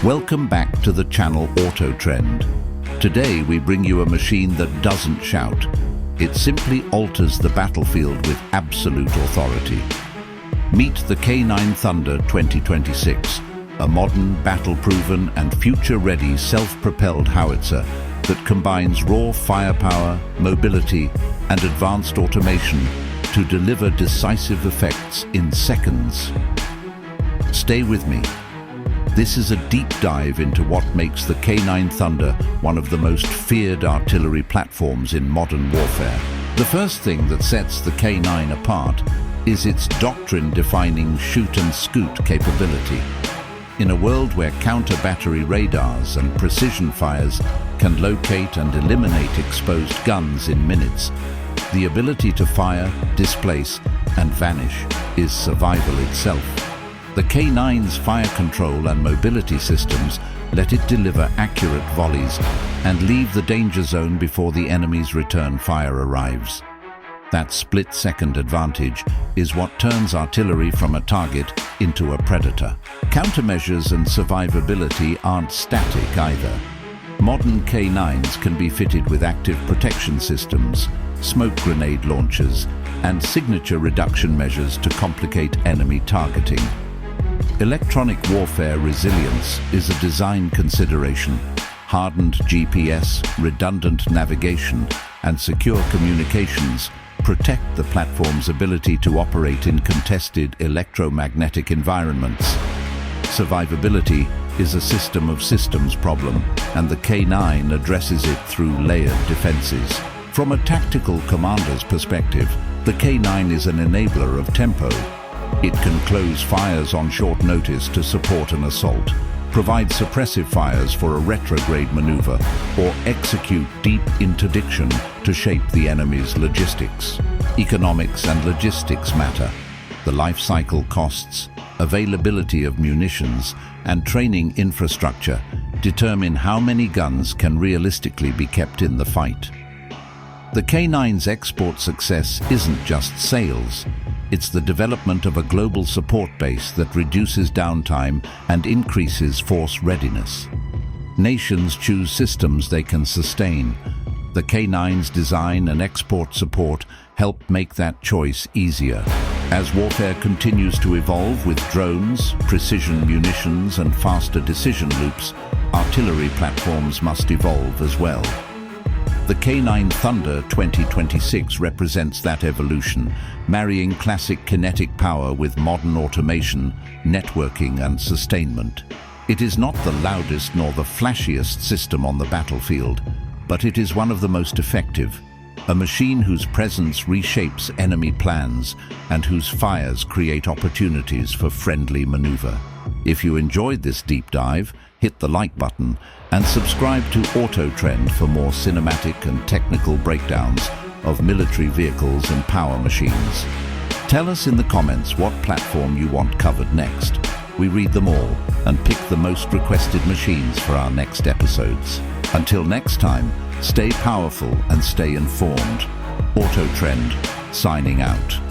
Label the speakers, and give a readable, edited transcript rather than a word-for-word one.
Speaker 1: Welcome back to the channel Auto Trend. Today we bring you a machine that doesn't shout. It simply alters the battlefield with absolute authority. Meet the K9 Thunder 2026, a modern, battle-proven and future-ready self-propelled howitzer that combines raw firepower, mobility and advanced automation to deliver decisive effects in seconds. Stay with me. This is a deep dive into what makes the K9 Thunder one of the most feared artillery platforms in modern warfare. The first thing that sets the K9 apart is its doctrine-defining shoot-and-scoot capability. In a world where counter-battery radars and precision fires can locate and eliminate exposed guns in minutes, the ability to fire, displace, and vanish is survival itself. The K9's fire control and mobility systems let it deliver accurate volleys and leave the danger zone before the enemy's return fire arrives. That split-second advantage is what turns artillery from a target into a predator. Countermeasures and survivability aren't static either. Modern K9s can be fitted with active protection systems, smoke grenade launchers, and signature reduction measures to complicate enemy targeting. Electronic warfare resilience is a design consideration. Hardened GPS, redundant navigation, and secure communications protect the platform's ability to operate in contested electromagnetic environments. Survivability is a system of systems problem, and the K9 addresses it through layered defenses. From a tactical commander's perspective, the K9 is an enabler of tempo. It can close fires on short notice to support an assault, provide suppressive fires for a retrograde maneuver, or execute deep interdiction to shape the enemy's logistics. Economics and logistics matter. The life cycle costs, availability of munitions, and training infrastructure determine how many guns can realistically be kept in the fight. The K9's export success isn't just sales. It's the development of a global support base that reduces downtime and increases force readiness. Nations choose systems they can sustain. The K9's design and export support help make that choice easier. As warfare continues to evolve with drones, precision munitions, and faster decision loops, artillery platforms must evolve as well. The K9 Thunder 2026 represents that evolution, marrying classic kinetic power with modern automation, networking, and sustainment. It is not the loudest nor the flashiest system on the battlefield, but it is one of the most effective. A machine whose presence reshapes enemy plans and whose fires create opportunities for friendly maneuver. If you enjoyed this deep dive, hit the like button and subscribe to Auto Trend for more cinematic and technical breakdowns of military vehicles and power machines. Tell us in the comments what platform you want covered next. We read them all and pick the most requested machines for our next episodes. Until next time, stay powerful and stay informed. Auto Trend, signing out.